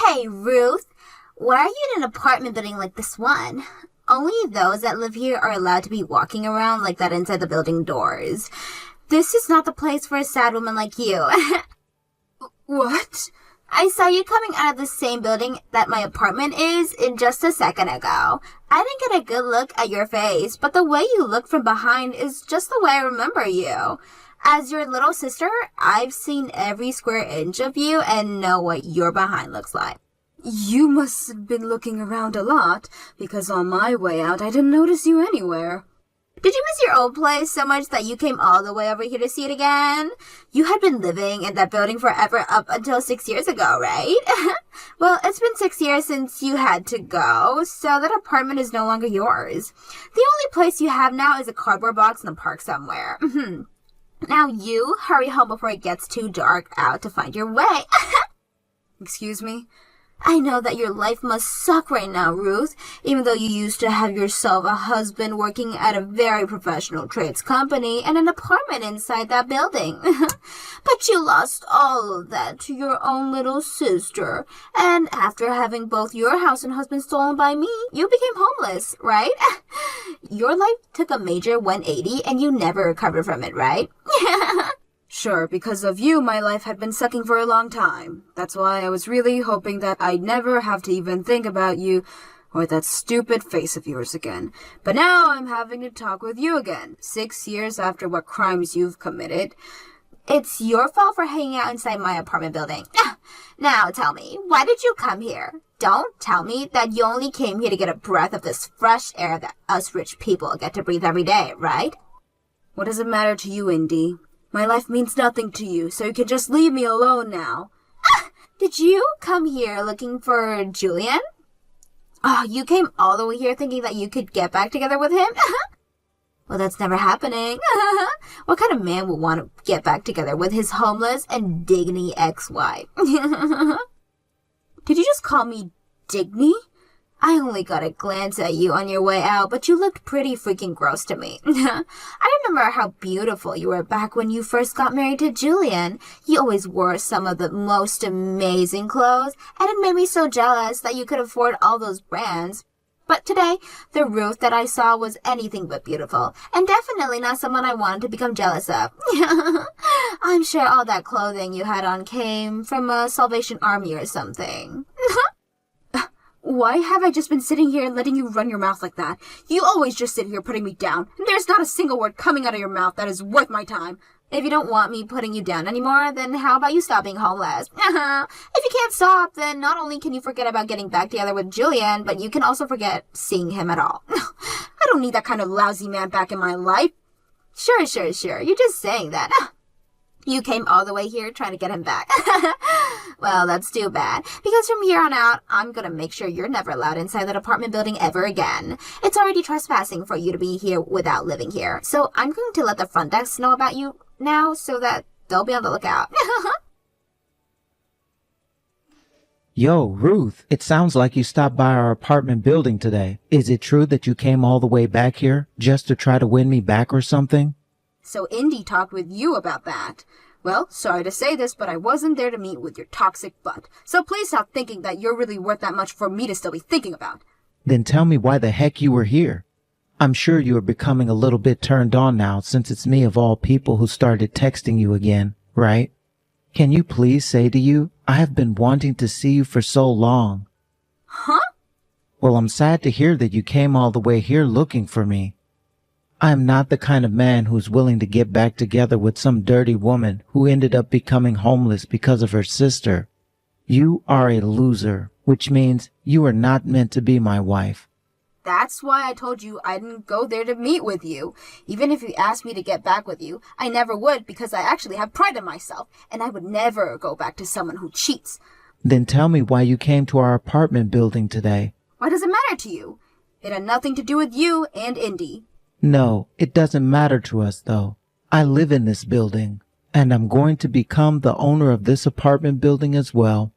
Hey, Ruth, why are you in an apartment building like this one? Only those that live here are allowed to be walking around like that inside the building doors. This is not the place for a sad woman like you. What? I saw you coming out of the same building that my apartment is in just a second ago. I didn't get a good look at your face, but the way you look from behind is just the way I remember you. As your little sister, I've seen every square inch of you and know what your behind looks like. You must have been looking around a lot, because on my way out I didn't notice you anywhere. Did you miss your old place so much that you came all the way over here to see it again? You had been living in that building forever up until 6 years ago, right? Well, it's been 6 years since you had to go, so that apartment is no longer yours. The only place you have now is a cardboard box in the park somewhere. Now you hurry home before it gets too dark out to find your way. Excuse me? I know that your life must suck right now, Ruth, even though you used to have yourself a husband working at a very professional trades company and an apartment inside that building. But you lost all of that to your own little sister. And after having both your house and husband stolen by me, you became homeless, right? Your life took a major 180 and you never recovered from it, right? Sure, because of you, my life had been sucking for a long time. That's why I was really hoping that I'd never have to even think about you or that stupid face of yours again. But now I'm having to talk with you again, 6 years after what crimes you've committed. It's your fault for hanging out inside my apartment building. Now tell me, why did you come here? Don't tell me that you only came here to get a breath of this fresh air that us rich people get to breathe every day, right? What does it matter to you, Indy? My life means nothing to you, so you can just leave me alone now. Did you come here looking for Julian? Oh, you came all the way here thinking that you could get back together with him? Well, that's never happening. What kind of man would want to get back together with his homeless and Digny ex-wife? Did you just call me Digny? I only got a glance at you on your way out, but you looked pretty freaking gross to me. I remember how beautiful you were back when you first got married to Julian. You always wore some of the most amazing clothes, and it made me so jealous that you could afford all those brands. But today, the Ruth that I saw was anything but beautiful, and definitely not someone I wanted to become jealous of. I'm sure all that clothing you had on came from a Salvation Army or something. Why have I just been sitting here and letting you run your mouth like that? You always just sit here putting me down, and there's not a single word coming out of your mouth that is worth my time. If you don't want me putting you down anymore, then how about you stop being homeless? If you can't stop, then not only can you forget about getting back together with Julian, but you can also forget seeing him at all. I don't need that kind of lousy man back in my life. Sure. You're just saying that. You came all the way here trying to get him back. Well, that's too bad, because from here on out, I'm gonna make sure you're never allowed inside that apartment building ever again. It's already trespassing for you to be here without living here, so I'm going to let the front desk know about you now so that they'll be on the lookout. Yo, Ruth, it sounds like you stopped by our apartment building today. Is it true that you came all the way back here just to try to win me back or something? So Indy talked with you about that. Well, sorry to say this, but I wasn't there to meet with your toxic butt. So please stop thinking that you're really worth that much for me to still be thinking about. Then tell me why the heck you were here. I'm sure you are becoming a little bit turned on now since it's me of all people who started texting you again, right? Can you please say to you, I have been wanting to see you for so long. Huh? Well, I'm sad to hear that you came all the way here looking for me. I am not the kind of man who's willing to get back together with some dirty woman who ended up becoming homeless because of her sister. You are a loser, which means you are not meant to be my wife. That's why I told you I didn't go there to meet with you. Even if you asked me to get back with you, I never would because I actually have pride in myself, and I would never go back to someone who cheats. Then tell me why you came to our apartment building today. Why does it matter to you? It had nothing to do with you and Indy. No, it doesn't matter to us, though. I live in this building, and I'm going to become the owner of this apartment building as well.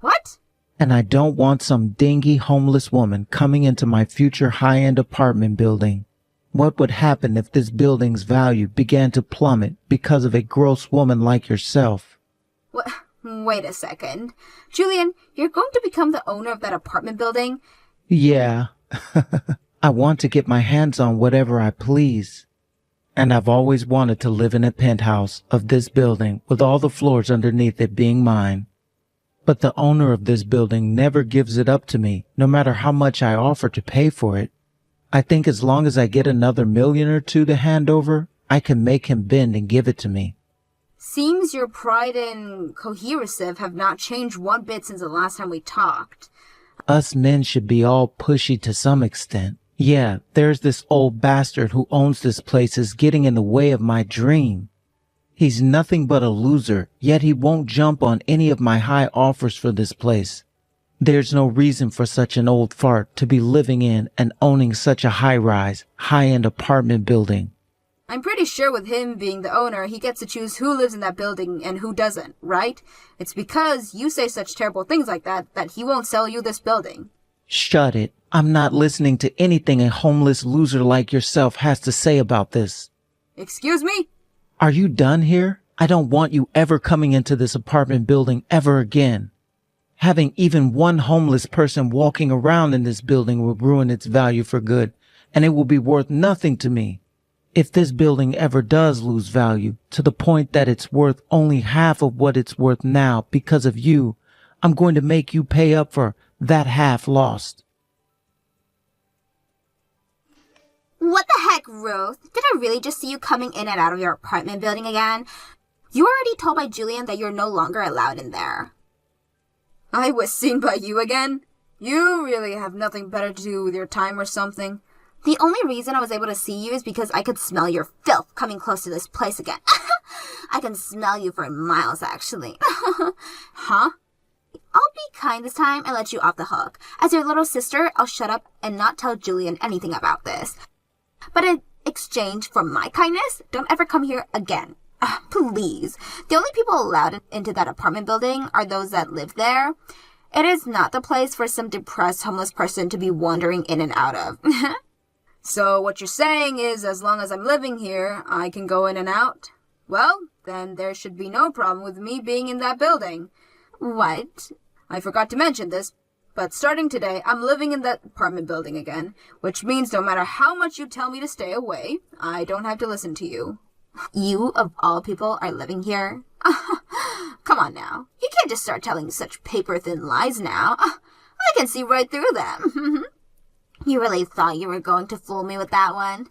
What? And I don't want some dingy homeless woman coming into my future high-end apartment building. What would happen if this building's value began to plummet because of a gross woman like yourself? Wait a second. Julian, you're going to become the owner of that apartment building? Yeah. I want to get my hands on whatever I please. And I've always wanted to live in a penthouse of this building with all the floors underneath it being mine. But the owner of this building never gives it up to me, no matter how much I offer to pay for it. I think as long as I get another million or two to hand over, I can make him bend and give it to me. Seems your pride and cohesive have not changed one bit since the last time we talked. Us men should be all pushy to some extent. Yeah, there's this old bastard who owns this place is getting in the way of my dream. He's nothing but a loser, yet he won't jump on any of my high offers for this place. There's no reason for such an old fart to be living in and owning such a high-rise, high-end apartment building. I'm pretty sure with him being the owner, he gets to choose who lives in that building and who doesn't, right? It's because you say such terrible things like that he won't sell you this building. Shut it. I'm not listening to anything a homeless loser like yourself has to say about this. Excuse me? Are you done here? I don't want you ever coming into this apartment building ever again. Having even one homeless person walking around in this building will ruin its value for good, and it will be worth nothing to me. If this building ever does lose value to the point that it's worth only half of what it's worth now because of you, I'm going to make you pay up for that half lost. What the heck, Ruth? Did I really just see you coming in and out of your apartment building again? You were already told by Julian that you're no longer allowed in there. I was seen by you again? You really have nothing better to do with your time or something? The only reason I was able to see you is because I could smell your filth coming close to this place again. I can smell you for miles, actually. Huh? I'll be kind this time and let you off the hook. As your little sister, I'll shut up and not tell Julian anything about this. But in exchange for my kindness, don't ever come here again. Please. The only people allowed into that apartment building are those that live there. It is not the place for some depressed homeless person to be wandering in and out of. So what you're saying is as long as I'm living here, I can go in and out? Well, then there should be no problem with me being in that building. What? I forgot to mention this, but starting today, I'm living in that apartment building again, which means no matter how much you tell me to stay away, I don't have to listen to you. You, of all people, are living here? Come on now. You can't just start telling such paper-thin lies now. I can see right through them. You really thought you were going to fool me with that one?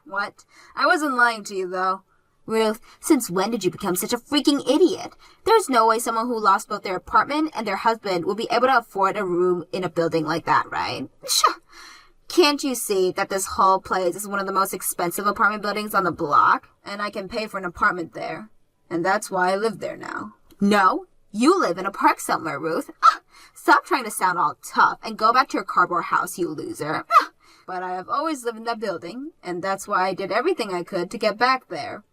What? I wasn't lying to you, though. Ruth, since when did you become such a freaking idiot? There's no way someone who lost both their apartment and their husband will be able to afford a room in a building like that, right? Can't you see that this whole place is one of the most expensive apartment buildings on the block? And I can pay for an apartment there. And that's why I live there now. No, you live in a park somewhere, Ruth. Stop trying to sound all tough and go back to your cardboard house, you loser. But I have always lived in that building, and that's why I did everything I could to get back there.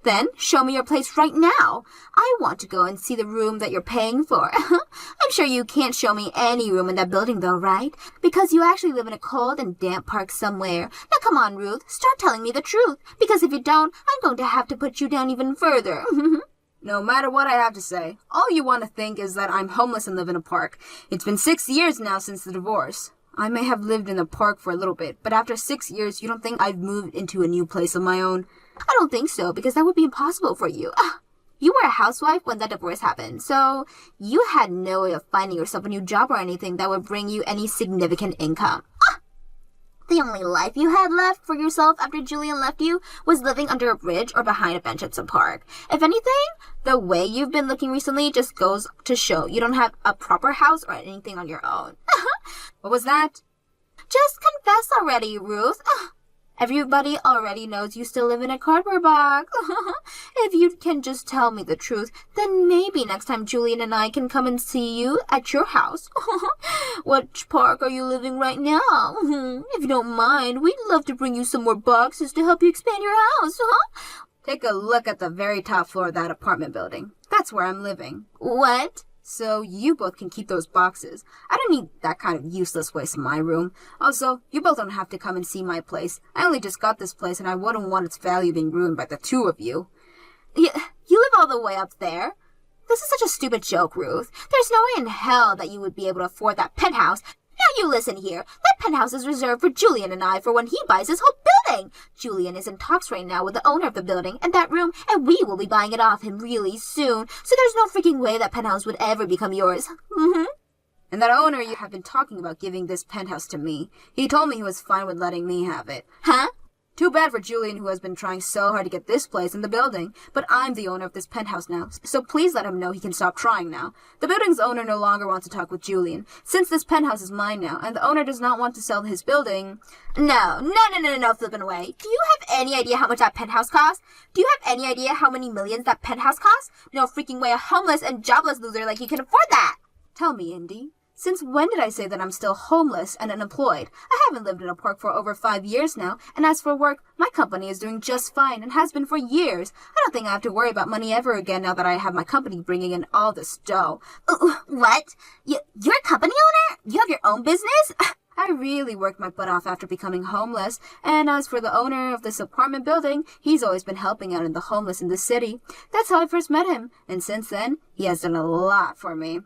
Then show me your place right now. I want to go and see the room that you're paying for. I'm sure you can't show me any room in that building though, right? Because you actually live in a cold and damp park somewhere. Now come on, Ruth, start telling me the truth. Because if you don't, I'm going to have to put you down even further. No matter what I have to say, all you want to think is that I'm homeless and live in a park. It's been 6 years now since the divorce. I may have lived in the park for a little bit, but after 6 years, you don't think I've moved into a new place of my own? I don't think so, because that would be impossible for you. You were a housewife when that divorce happened, so you had no way of finding yourself a new job or anything that would bring you any significant income. The only life you had left for yourself after Julian left you was living under a bridge or behind a bench at some park. If anything, the way you've been looking recently just goes to show you don't have a proper house or anything on your own. What was that? Just confess already, Ruth. Everybody already knows you still live in a cardboard box. If you can just tell me the truth, then maybe next time Julian and I can come and see you at your house. Which park are you living right now? If you don't mind, we'd love to bring you some more boxes to help you expand your house. Take a look at the very top floor of that apartment building. That's where I'm living. What? So you both can keep those boxes. I don't need that kind of useless waste in my room. Also, you both don't have to come and see my place. I only just got this place and I wouldn't want its value being ruined by the two of you. You live all the way up there? This is such a stupid joke, Ruth. There's no way in hell that you would be able to afford that penthouse. Now you listen here. That penthouse is reserved for Julian and I for when he buys his whole building. Julian is in talks right now with the owner of the building and that room, and we will be buying it off him really soon. So there's no freaking way that penthouse would ever become yours. And that owner you have been talking about giving this penthouse to me. He told me he was fine with letting me have it. Huh? Too bad for Julian, who has been trying so hard to get this place in the building. But I'm the owner of this penthouse now, so please let him know he can stop trying now. The building's owner no longer wants to talk with Julian. Since this penthouse is mine now, and the owner does not want to sell his building... No, flipping away. Do you have any idea how much that penthouse costs? Do you have any idea how many millions that penthouse costs? No freaking way a homeless and jobless loser like you can afford that. Tell me, Indy. Since when did I say that I'm still homeless and unemployed? I haven't lived in a park for over 5 years now, and as for work, my company is doing just fine and has been for years. I don't think I have to worry about money ever again now that I have my company bringing in all this dough. What? You're a company owner? You have your own business? I really worked my butt off after becoming homeless, and as for the owner of this apartment building, he's always been helping out in the homeless in the city. That's how I first met him, and since then, he has done a lot for me.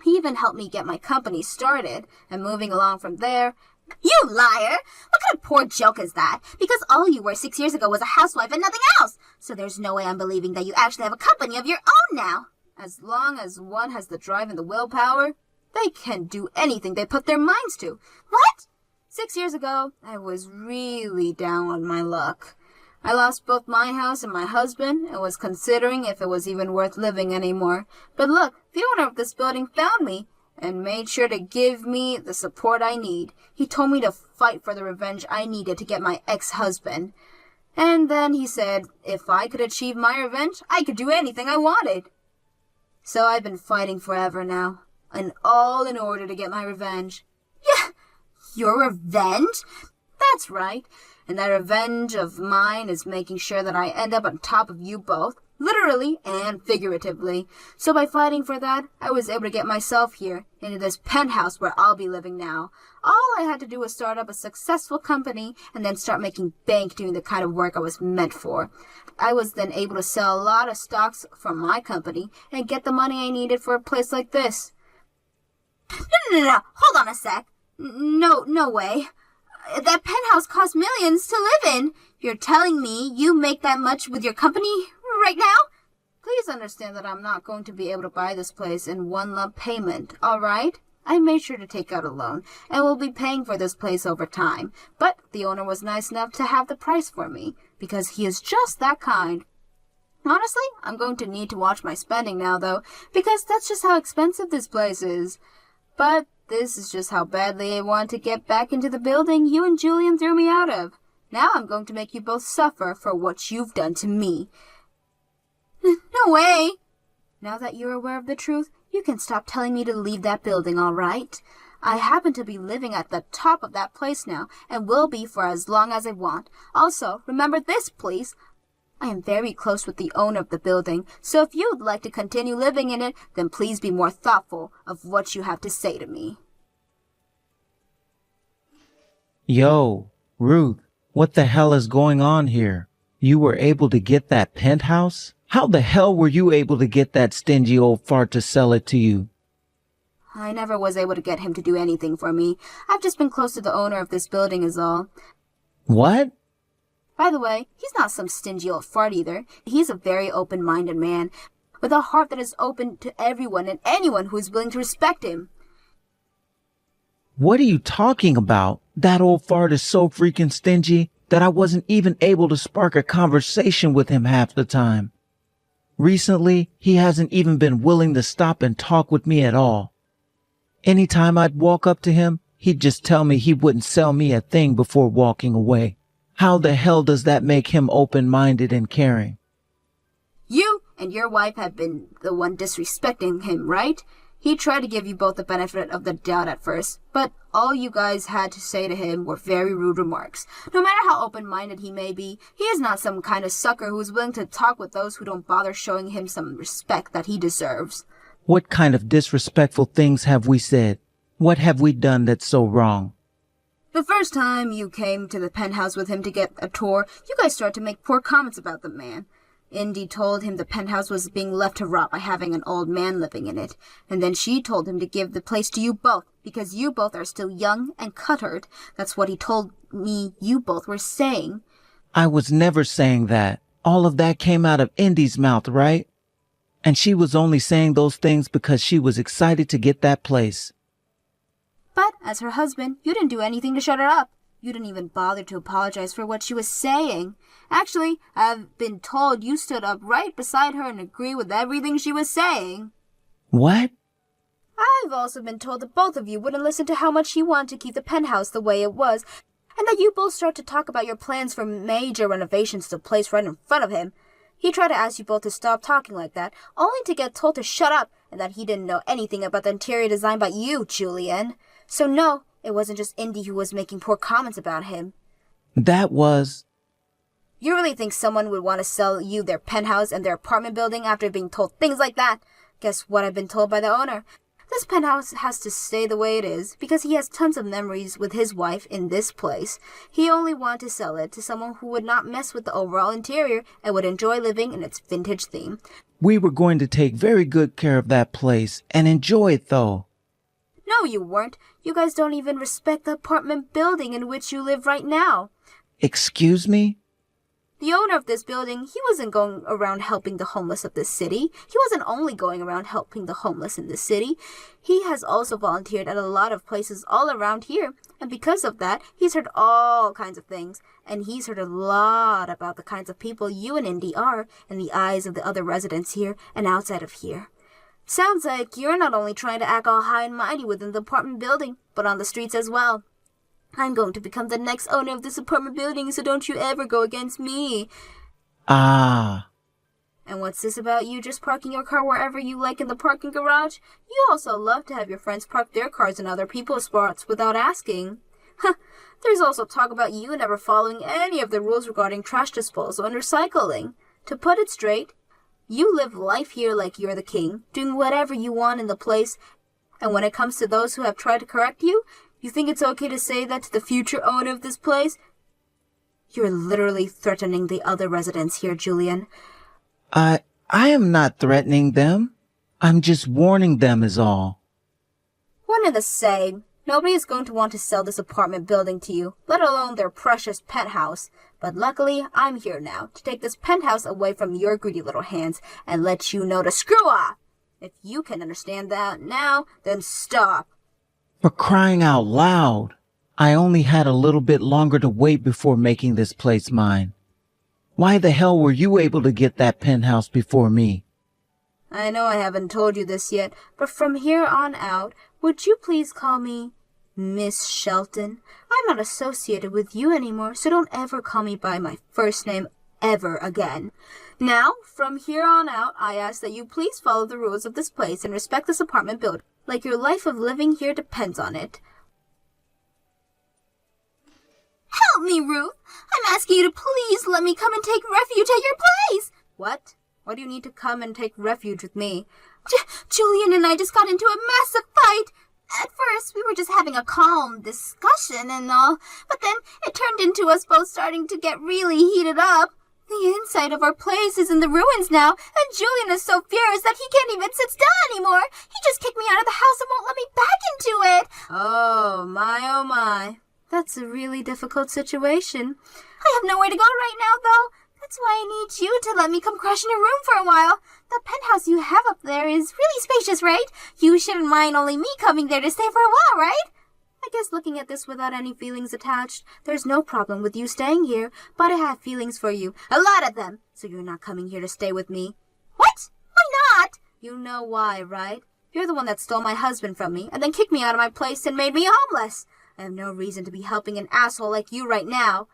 He even helped me get my company started, and moving along from there... You liar! What kind of poor joke is that? Because all you were 6 years ago was a housewife and nothing else. So there's no way I'm believing that you actually have a company of your own now. As long as one has the drive and the willpower, they can do anything they put their minds to. What? 6 years ago, I was really down on my luck. I lost both my house and my husband and was considering if it was even worth living anymore. But look, the owner of this building found me and made sure to give me the support I need. He told me to fight for the revenge I needed to get my ex-husband. And then he said if I could achieve my revenge, I could do anything I wanted. So I've been fighting forever now, and all in order to get my revenge. Yeah, your revenge? That's right. And that revenge of mine is making sure that I end up on top of you both, literally and figuratively. So by fighting for that, I was able to get myself here, into this penthouse where I'll be living now. All I had to do was start up a successful company and then start making bank doing the kind of work I was meant for. I was then able to sell a lot of stocks from my company and get the money I needed for a place like this. No. Hold on a sec. No way. That penthouse costs millions to live in. You're telling me you make that much with your company right now? Please understand that I'm not going to be able to buy this place in one lump payment, all right? I made sure to take out a loan, and will be paying for this place over time. But the owner was nice enough to have the price for me, because he is just that kind. Honestly, I'm going to need to watch my spending now, though, because that's just how expensive this place is. But this is just how badly I want to get back into the building you and Julian threw me out of. Now I'm going to make you both suffer for what you've done to me. No way! Now that you're aware of the truth, you can stop telling me to leave that building, all right? I happen to be living at the top of that place now, and will be for as long as I want. Also, remember this, please. I am very close with the owner of the building, so if you would like to continue living in it, then please be more thoughtful of what you have to say to me. Yo, Ruth, what the hell is going on here? You were able to get that penthouse? How the hell were you able to get that stingy old fart to sell it to you? I never was able to get him to do anything for me. I've just been close to the owner of this building is all. What? By the way, he's not some stingy old fart either. He's a very open-minded man, with a heart that is open to everyone and anyone who is willing to respect him. What are you talking about? That old fart is so freaking stingy that I wasn't even able to spark a conversation with him half the time. Recently, he hasn't even been willing to stop and talk with me at all. Anytime I'd walk up to him, he'd just tell me he wouldn't sell me a thing before walking away. How the hell does that make him open-minded and caring? You and your wife have been the one disrespecting him, right? He tried to give you both the benefit of the doubt at first, but all you guys had to say to him were very rude remarks. No matter how open-minded he may be, he is not some kind of sucker who is willing to talk with those who don't bother showing him some respect that he deserves. What kind of disrespectful things have we said? What have we done that's so wrong? The first time you came to the penthouse with him to get a tour, you guys started to make poor comments about the man. Indy told him the penthouse was being left to rot by having an old man living in it, and then she told him to give the place to you both, because you both are still young and cuttered. That's what he told me you both were saying. I was never saying that. All of that came out of Indy's mouth, right? And she was only saying those things because she was excited to get that place. But, as her husband, you didn't do anything to shut her up. You didn't even bother to apologize for what she was saying. Actually, I've been told you stood up right beside her and agreed with everything she was saying. What? I've also been told that both of you wouldn't listen to how much he wanted to keep the penthouse the way it was, and that you both start to talk about your plans for major renovations to the place right in front of him. He tried to ask you both to stop talking like that, only to get told to shut up, and that he didn't know anything about the interior design by you, Julian. So no, it wasn't just Indy who was making poor comments about him. That was... You really think someone would want to sell you their penthouse and their apartment building after being told things like that? Guess what I've been told by the owner? This penthouse has to stay the way it is because he has tons of memories with his wife in this place. He only wanted to sell it to someone who would not mess with the overall interior and would enjoy living in its vintage theme. We were going to take very good care of that place and enjoy it, though. No, you weren't. You guys don't even respect the apartment building in which you live right now. Excuse me? The owner of this building, he wasn't going around helping the homeless of this city. He wasn't only going around helping the homeless in this city. He has also volunteered at a lot of places all around here. And because of that, he's heard all kinds of things. And he's heard a lot about the kinds of people you and Indy are in the eyes of the other residents here and outside of here. Sounds like you're not only trying to act all high and mighty within the apartment building, but on the streets as well. I'm going to become the next owner of this apartment building, so don't you ever go against me. Ah. And what's this about you just parking your car wherever you like in the parking garage? You also love to have your friends park their cars in other people's spots without asking. There's also talk about you never following any of the rules regarding trash disposal and recycling. To put it straight, you live life here like you're the king, doing whatever you want in the place. And when it comes to those who have tried to correct you, you think it's okay to say that to the future owner of this place? You're literally threatening the other residents here, Julian. I am not threatening them. I'm just warning them is all. One and the same. Nobody is going to want to sell this apartment building to you, let alone their precious penthouse. But luckily, I'm here now to take this penthouse away from your greedy little hands and let you know to screw off. If you can understand that now, then stop. For crying out loud. I only had a little bit longer to wait before making this place mine. Why the hell were you able to get that penthouse before me? I know I haven't told you this yet, but from here on out, would you please call me Miss Shelton? I'm not associated with you anymore, so don't ever call me by my first name ever again. Now, from here on out, I ask that you please follow the rules of this place and respect this apartment building, like your life of living here depends on it. Help me, Ruth. I'm asking you to please let me come and take refuge at your place. What? Why do you need to come and take refuge with me? Julian and I just got into a massive fight. At first, we were just having a calm discussion and all, but then it turned into us both starting to get really heated up. The inside of our place is in the ruins now, and Julian is so furious that he can't even sit still anymore. He just kicked me out of the house and won't let me back into it. Oh my. That's a really difficult situation. I have nowhere to go right now, though. That's why I need you to let me come crash in your room for a while. The penthouse you have up there is really spacious, right? You shouldn't mind only me coming there to stay for a while, right? I guess looking at this without any feelings attached, there's no problem with you staying here, but I have feelings for you. A lot of them. So you're not coming here to stay with me. What? Why not? You know why, right? You're the one that stole my husband from me and then kicked me out of my place and made me homeless. I have no reason to be helping an asshole like you right now.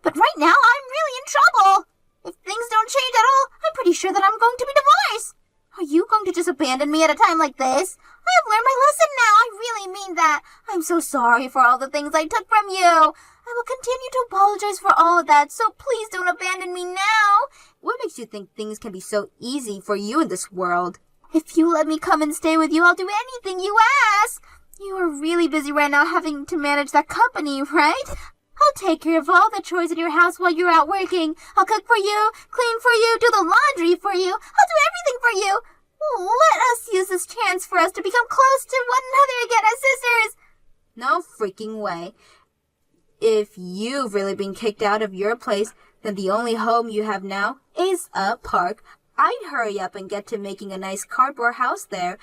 But right now, I'm really in trouble. If things don't change at all, I'm pretty sure that I'm going to be divorced. Are you going to just abandon me at a time like this? I have learned my lesson now. I really mean that. I'm so sorry for all the things I took from you. I will continue to apologize for all of that, so please don't abandon me now. What makes you think things can be so easy for you in this world? If you let me come and stay with you, I'll do anything you ask. You are really busy right now having to manage that company, right? I'll take care of all the chores in your house while you're out working. I'll cook for you, clean for you, do the laundry for you. I'll do everything for you. Let us use this chance for us to become close to one another again as sisters. No freaking way. If you've really been kicked out of your place, then the only home you have now is a park. I'd hurry up and get to making a nice cardboard house there.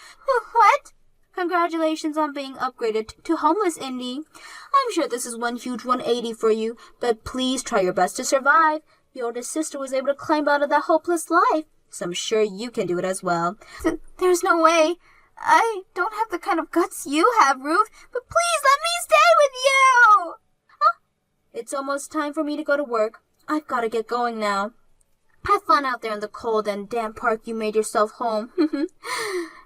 What? Congratulations on being upgraded to homeless, Indy. I'm sure this is one huge 180 for you, but please try your best to survive. Your oldest sister was able to climb out of that hopeless life, so I'm sure you can do it as well. There's no way. I don't have the kind of guts you have, Ruth, but please let me stay with you! It's almost time for me to go to work. I've got to get going now. Have fun out there in the cold and damp park you made yourself home.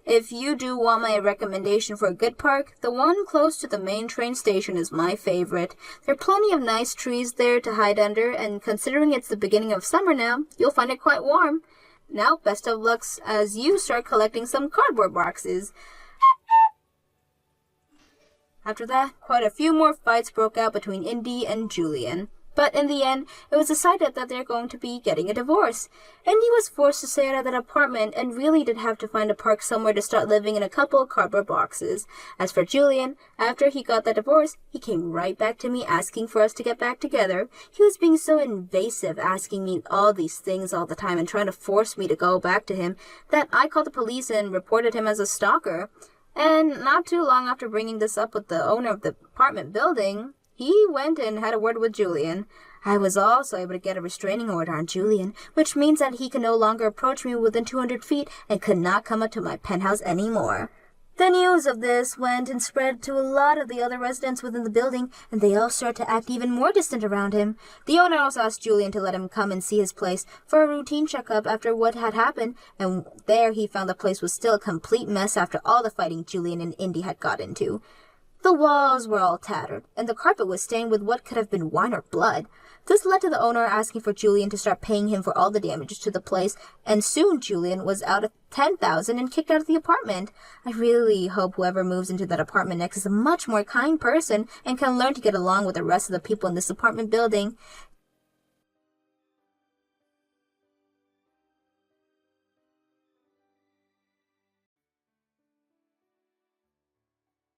If you do want my recommendation for a good park, the one close to the main train station is my favorite. There are plenty of nice trees there to hide under, and considering it's the beginning of summer now, you'll find it quite warm. Now, best of luck as you start collecting some cardboard boxes. After that, quite a few more fights broke out between Indy and Julian. But in the end, it was decided that they're going to be getting a divorce. Indy was forced to stay out of that apartment and really did have to find a park somewhere to start living in a couple of cardboard boxes. As for Julian, after he got that divorce, he came right back to me asking for us to get back together. He was being so invasive, asking me all these things all the time and trying to force me to go back to him, that I called the police and reported him as a stalker. And not too long after bringing this up with the owner of the apartment building, he went and had a word with Julian. I was also able to get a restraining order on Julian, which means that he can no longer approach me within 200 feet and could not come up to my penthouse anymore. The news of this went and spread to a lot of the other residents within the building, and they all started to act even more distant around him. The owner also asked Julian to let him come and see his place for a routine checkup after what had happened, and there he found the place was still a complete mess after all the fighting Julian and Indy had got into. The walls were all tattered, and the carpet was stained with what could have been wine or blood. This led to the owner asking for Julian to start paying him for all the damages to the place, and soon Julian was out of $10,000 and kicked out of the apartment. I really hope whoever moves into that apartment next is a much more kind person and can learn to get along with the rest of the people in this apartment building.